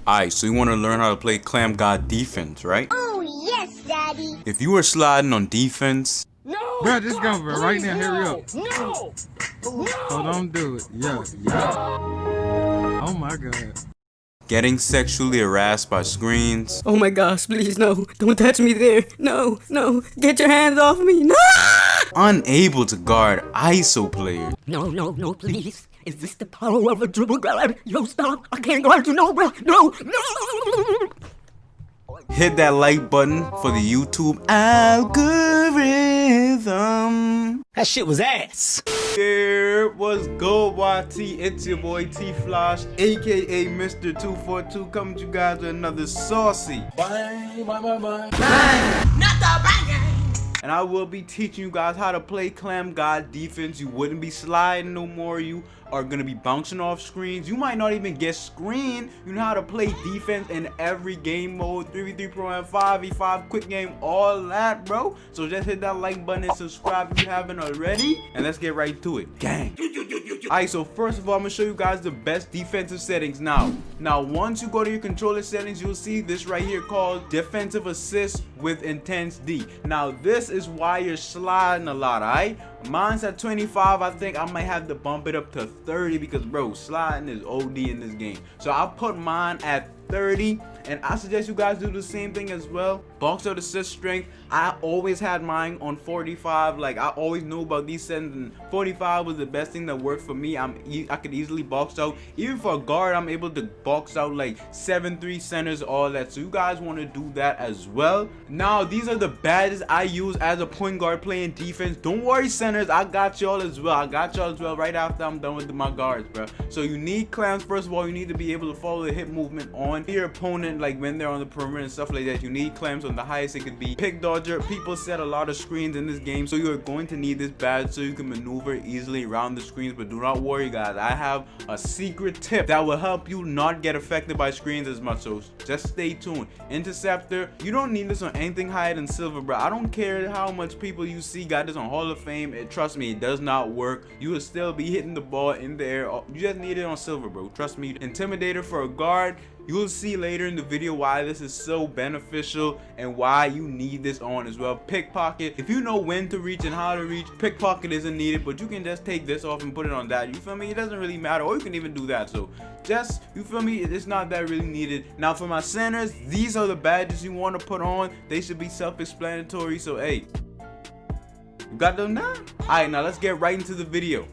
Alright, so you want to learn how to play Clam God defense, right? Oh, yes, Daddy. If you were sliding on defense... No! Bro, just go, bro. Right now, hurry up. No! No! So don't do it. Yeah. Oh my god. Getting sexually harassed by screens. Oh my gosh, please, no. Don't touch me there. No. Get your hands off me. No! Unable to guard ISO players. No, please. Is this the power of a dribble guard? Yo, stop. I can't guard you, no, bro. No. Hit that like button for the YouTube algorithm. That shit was ass. Here was good, YT. It's your boy TFllash, aka Mr. 242, coming to you guys with another saucy. Bye. Not the bang. And I will be teaching you guys how to play Clam God defense. You wouldn't be sliding no more. You are going to be bouncing off screens. You might not even get screened. You know how to play defense in every game mode. 3v3 Pro and 5v5 quick game, all that, bro. So just hit that like button and subscribe if you haven't already. And let's get right to it. Gang. Alright, so first of all, I'm going to show you guys the best defensive settings now. Now, once you go to your controller settings, you'll see this right here called Defensive Assist with Intense D. Now, this is why you're sliding a lot, alright? Mine's at 25. I think I might have to bump it up to 30 because, bro, sliding is OD in this game. So I'll put mine at 30, and I suggest you guys do the same thing as well. Box out assist strength, I always had mine on 45. Like, I always knew about these settings, and 45 was the best thing that worked for me. I could easily box out. Even for a guard, I'm able to box out like 7-3 centers, all that. So you guys want to do that as well. Now, these are the badges I use as a point guard playing defense. Don't worry, centers, I got y'all as well. Right after I'm done with my guards, bro. So you need clams. First of all, you need to be able to follow the hip movement on your opponent, like when they're on the perimeter and stuff like that. You need clams on the highest it could be. Pick dodger. People set a lot of screens in this game, so you're going to need this badge so you can maneuver easily around the screens. But do not worry, guys, I have a secret tip that will help you not get affected by screens as much, so just stay tuned. Interceptor, you don't need this on anything higher than silver, bro. I don't care how much people you see got this on Hall of Fame. Trust me, it does not work. You will still be hitting the ball in the air. You just need it on silver, bro. Trust me. Intimidator for a guard. You'll see later in the video why this is so beneficial and why you need this on as well. Pickpocket, if you know when to reach and how to reach, pickpocket isn't needed, but you can just take this off and put it on that. You feel me? It doesn't really matter, or you can even do that. So just, you feel me, it's not that really needed. Now for my centers, these are the badges you want to put on. They should be self-explanatory. So hey, you got them now? Alright, now let's get right into the video.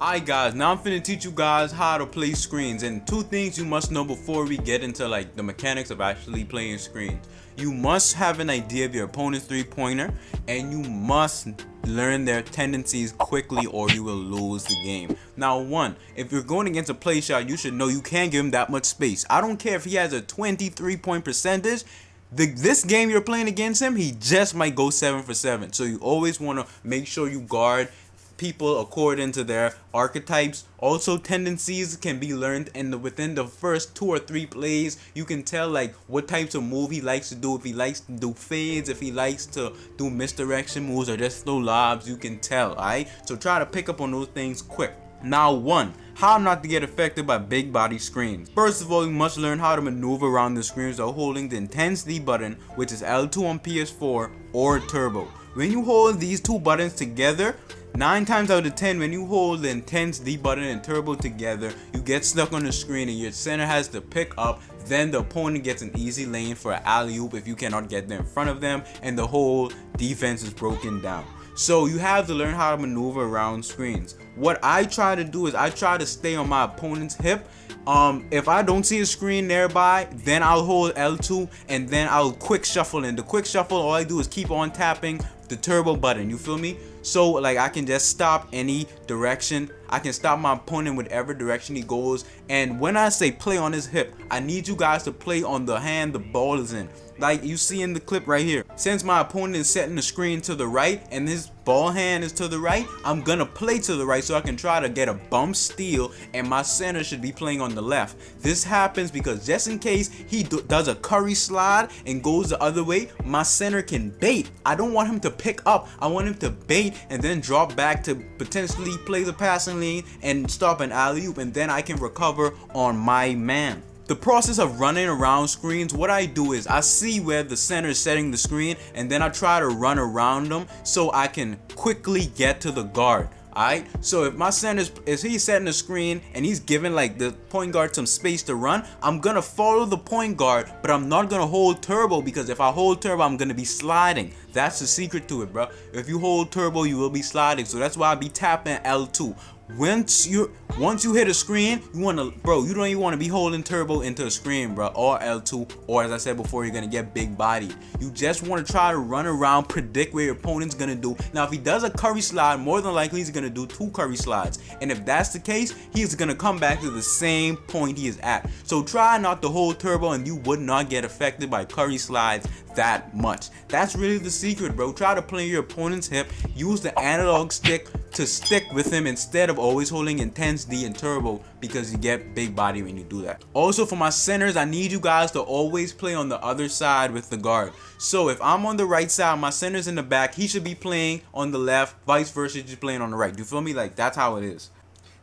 Alright guys, now I'm finna teach you guys how to play screens, and two things you must know before we get into like the mechanics of actually playing screens. You must have an idea of your opponent's three-pointer, and you must learn their tendencies quickly or you will lose the game. Now, one, if you're going against a play shot, you should know you can't give him that much space. I don't care if he has a 23-point percentage. This game you're playing against him, he just might go 7 for 7. So you always want to make sure you guard people according to their archetypes. Also, tendencies can be learned within the first 2 or 3 plays. You can tell like what types of move he likes to do. If he likes to do fades, if he likes to do misdirection moves or just throw lobs, you can tell. Alright, so try to pick up on those things quick. Now, one, how not to get affected by big body screens. First of all, you must learn how to maneuver around the screens while holding the intensity button, which is L2 on PS4 or turbo. When you hold these two buttons together, 9 times out of 10, when you hold the intense D button and turbo together, you get stuck on the screen and your center has to pick up. Then the opponent gets an easy lane for an alley-oop if you cannot get there in front of them, and the whole defense is broken down. So you have to learn how to maneuver around screens. What I try to do is I try to stay on my opponent's hip. If I don't see a screen nearby, then I'll hold L2 and then I'll quick shuffle. In the quick shuffle, all I do is keep on tapping the turbo button, you feel me? So like I can just stop any direction. I can stop my opponent whatever direction he goes. And when I say play on his hip, I need you guys to play on the hand the ball is in. Like you see in the clip right here. Since my opponent is setting the screen to the right and his ball hand is to the right, I'm gonna play to the right so I can try to get a bump steal, and my center should be playing on the left. This happens because just in case he does a curry slide and goes the other way, my center can bait. I don't want him to pick up. I want him to bait and then drop back to potentially play the passing lane and stop an alley-oop, and then I can recover on my man. the process of running around screens, what I do is I see where the center is setting the screen, and then I try to run around them so I can quickly get to the guard. Alright, so if my center is he's setting the screen and he's giving like the point guard some space to run, I'm gonna follow the point guard, but I'm not gonna hold turbo, because if I hold turbo, I'm gonna be sliding. That's the secret to it, bro. If you hold turbo, you will be sliding. So that's why I be tapping L2. Once you hit a screen, you don't even wanna be holding turbo into a screen, bro, or L2, or as I said before, you're gonna get big bodied. You just wanna try to run around, predict where your opponent's gonna do. Now, if he does a curry slide, more than likely he's gonna do 2 curry slides, and if that's the case, he's gonna come back to the same point he is at. So try not to hold turbo, and you would not get affected by curry slides that much. That's really the secret, bro. Try to play your opponent's hip, use the analog stick to stick with him instead of always holding intense D and turbo, because you get big body when you do that. Also, for my centers, I need you guys to always play on the other side with the guard. So if I'm on the right side, my center's in the back, he should be playing on the left, vice versa, just playing on the right. You feel me? Like, that's how it is.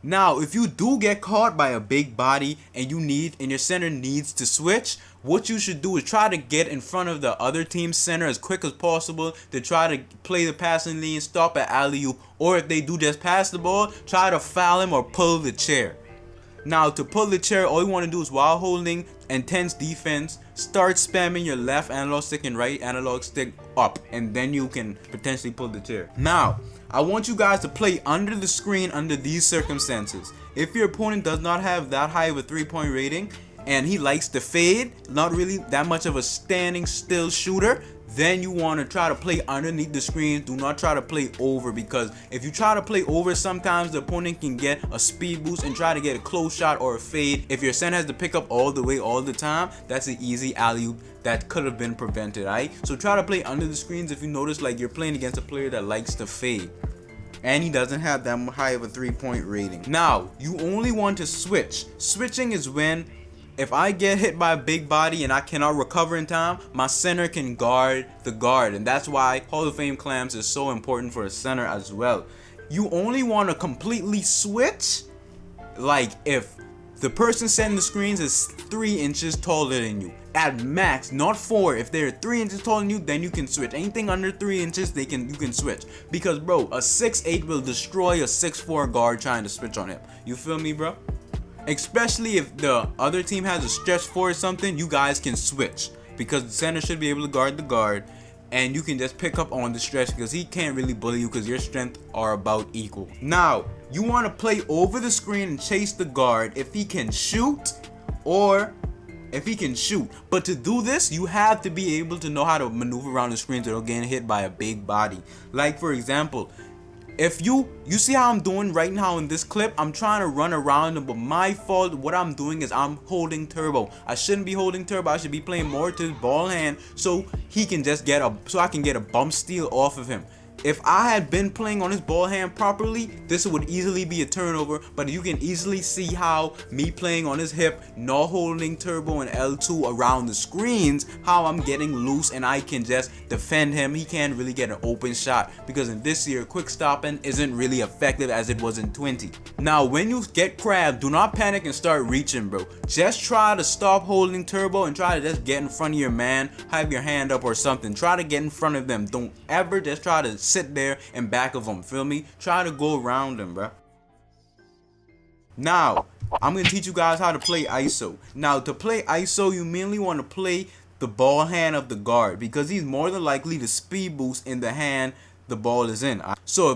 Now, if you do get caught by a big body and your center needs to switch, what you should do is try to get in front of the other team's center as quick as possible to try to play the passing lane, stop at alley-oop, or if they do just pass the ball, try to foul him or pull the chair. Now, to pull the chair, all you want to do is, while holding intense defense, start spamming your left analog stick and right analog stick up, and then you can potentially pull the chair. Now, I want you guys to play under the screen under these circumstances. If your opponent does not have that high of a 3-point rating and he likes to fade, not really that much of a standing still shooter, then you want to try to play underneath the screen. Do not try to play over, because if you try to play over, sometimes the opponent can get a speed boost and try to get a close shot or a fade. If your center has to pick up all the way all the time, that's an easy alley-oop that could have been prevented, alright? So try to play under the screens if you notice like you're playing against a player that likes to fade and he doesn't have that high of a 3-point rating. Now, you only want to switch. Switching is when, if I get hit by a big body and I cannot recover in time, my center can guard the guard, and that's why Hall of Fame clams is so important for a center as well. You only want to completely switch like if the person setting the screens is 3 inches taller than you. At max, not 4. If they're 3 inches taller than you, then you can switch. Anything under 3 inches, you can switch. Because, bro, a 6'8" will destroy a 6'4" guard trying to switch on him. You feel me, bro? Especially if the other team has a stretch 4 or something, you guys can switch, because the center should be able to guard the guard, and you can just pick up on the stretch because he can't really bully you because your strength are about equal. Now, you want to play over the screen and chase the guard if he can shoot, or if he can shoot. But to do this, you have to be able to know how to maneuver around the screen so you don't get hit by a big body. Like, for example, if you see how I'm doing right now in this clip, I'm trying to run around him, but my fault, what I'm doing is I'm holding turbo. I shouldn't be holding turbo. I should be playing more to his ball hand so he can just so I can get a bump steal off of him. If I had been playing on his ball hand properly, this would easily be a turnover, but you can easily see how me playing on his hip, not holding turbo and L2 around the screens, how I'm getting loose and I can just defend him. He can't really get an open shot, because in this year, quick stopping isn't really effective as it was in 20. Now, when you get crabbed, do not panic and start reaching, bro. Just try to stop holding turbo and try to just get in front of your man, have your hand up or something. Try to get in front of them. Don't ever just try to sit there and back of them, feel me? Try to go around them, bro. Now, I'm gonna teach you guys how to play ISO. Now, to play ISO, you mainly want to play the ball hand of the guard, because he's more than likely to speed boost in the hand the ball is in. So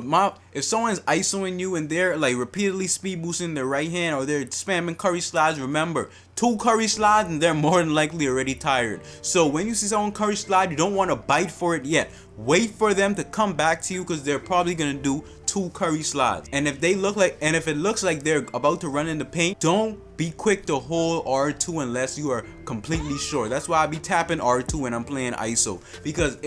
if someone's ISOing you and they're like repeatedly speed boosting their right hand, or they're spamming curry slides, remember, 2 curry slides and they're more than likely already tired. So when you see someone curry slide, you don't want to bite for it yet. Wait for them to come back to you, because they're probably gonna do 2 curry slides. And if it looks like they're about to run in the paint, don't be quick to hold R2 unless you are completely sure. That's why I be tapping R2 when I'm playing ISO, because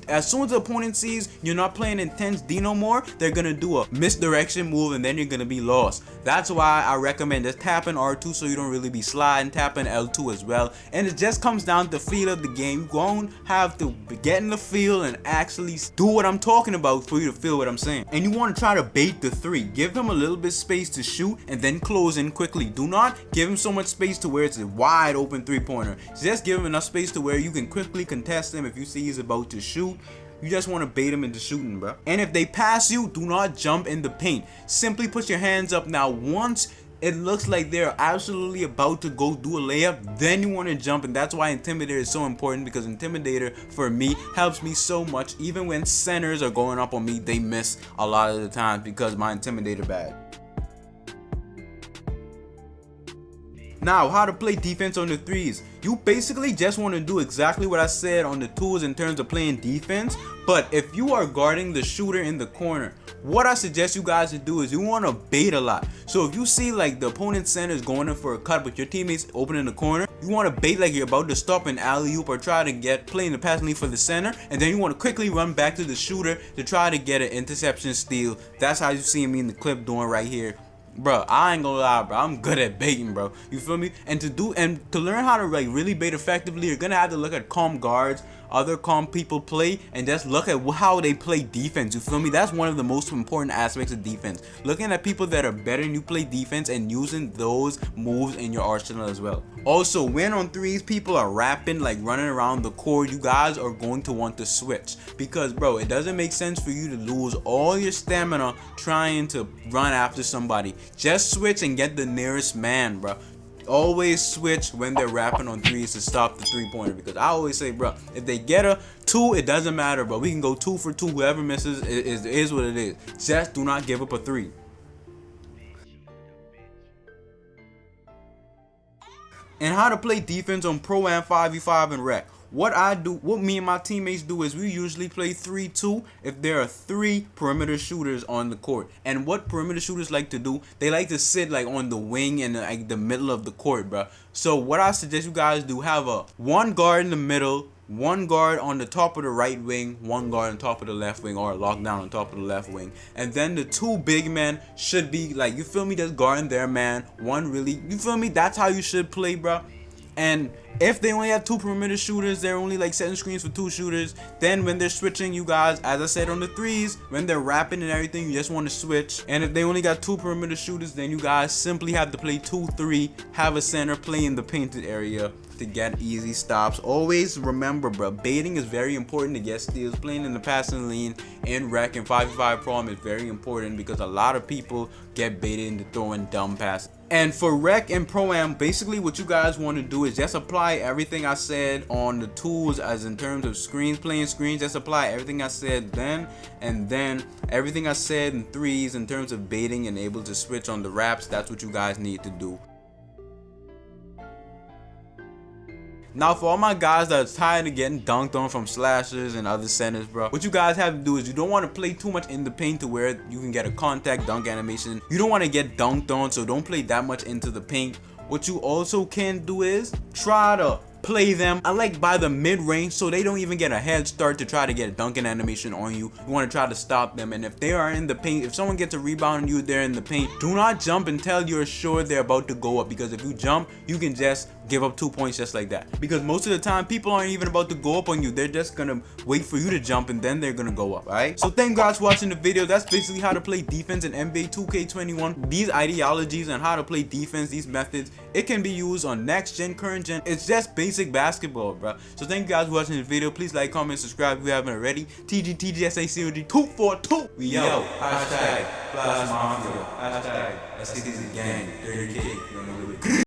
as soon as the opponent sees you're not playing intense D no more, they're gonna do a misdirection move and then you're gonna be lost. That's why I recommend just tapping R2 so you don't really be sliding, tapping L2 as well. And it just comes down to the feel of the game. You're going to have to get in the feel and actually do what I'm talking about for you to feel what I'm saying. And you want to try to bait the 3. Give him a little bit space to shoot and then close in quickly. Do not not give him so much space to where it's a wide open three-pointer. Just give him enough space to where you can quickly contest him if you see he's about to shoot. You just want to bait them into shooting, bro. And if they pass you, do not jump in the paint. Simply put your hands up. Now, once it looks like they're absolutely about to go do a layup, then you want to jump. And that's why Intimidator is so important, because Intimidator, for me, helps me so much. Even when centers are going up on me, they miss a lot of the times because my Intimidator bad. Now, how to play defense on the threes. You basically just want to do exactly what I said on the twos in terms of playing defense. But if you are guarding the shooter in the corner, what I suggest you guys to do is you want to bait a lot. So if you see like the opponent's center is going in for a cut but your teammates open in the corner, you want to bait like you're about to stop an alley-oop or try to play in the passing lane for the center, and then you want to quickly run back to the shooter to try to get an interception steal. That's how you see me in the clip doing right here. Bro, I ain't gonna lie, bro, I'm good at baiting, bro. You feel me? And to learn how to like really bait effectively, you're gonna have to look at calm guards, other calm people play, and just look at how they play defense. You feel me? That's one of the most important aspects of defense. Looking at people that are better than you play defense and using those moves in your arsenal as well. Also, when on threes people are rapping, like running around the court, you guys are going to want to switch, because bro, it doesn't make sense for you to lose all your stamina trying to run after somebody. Just switch and get the nearest man, bro. Always switch when they're rapping on threes to stop the three-pointer, because I always say, bro, if they get a 2, it doesn't matter, bro. We can go 2 for 2. Whoever misses is what it is. Just do not give up a 3. And how to play defense on Pro Am 5v5 and Rec. What me and my teammates do is we usually play 3-2 if there are 3 perimeter shooters on the court. And what perimeter shooters like to do, they like to sit like on the wing and like the middle of the court, bro. So what I suggest you guys do, have one guard in the middle, one guard on the top of the right wing, one guard on top of the left wing, or a lockdown on top of the left wing. And then the 2 big men should be like, you feel me, just guarding their man. One really, you feel me, that's how you should play, bro. And if they only have 2 perimeter shooters, they're only like setting screens for 2 shooters. Then when they're switching, you guys, as I said on the threes, when they're rapping and everything, you just want to switch. And if they only got 2 perimeter shooters, then you guys simply have to play 2-3, have a center play in the painted area to get easy stops. Always remember, bro, baiting is very important to get steals. Playing in the passing lane in Rec and 5v5 Pro is very important, because a lot of people get baited into throwing dumb passes. And for Rec and Pro Am, basically what you guys want to do is just apply everything I said on the tools, as in terms of screens, playing screens. Just apply everything I said then, and then everything I said in threes in terms of baiting and able to switch on the raps. That's what you guys need to do. Now, for all my guys that's tired of getting dunked on from slashers and other centers, bro, what you guys have to do is you don't want to play too much in the paint to where you can get a contact dunk animation. You don't want to get dunked on, so don't play that much into the paint. What you also can do is try to play them by the mid-range, so they don't even get a head start to try to get a dunking animation on you. You want to try to stop them. And if they are in the paint, if someone gets a rebound on you, they're in the paint, do not jump until you're sure they're about to go up, because if you jump, you can just give up 2 points just like that. Because most of the time, people aren't even about to go up on you. They're just gonna wait for you to jump, and then they're gonna go up. Alright, so thank you guys for watching the video. That's basically how to play defense in NBA 2K21. These ideologies and how to play defense, these methods, it can be used on next gen, current gen. It's just basic basketball, bro. So thank you guys for watching the video. Please like, comment, subscribe if you haven't already. TGTG SACOD 242. We yo. Hashtag Flash Mafia. Hashtag let's get this gang. 30K.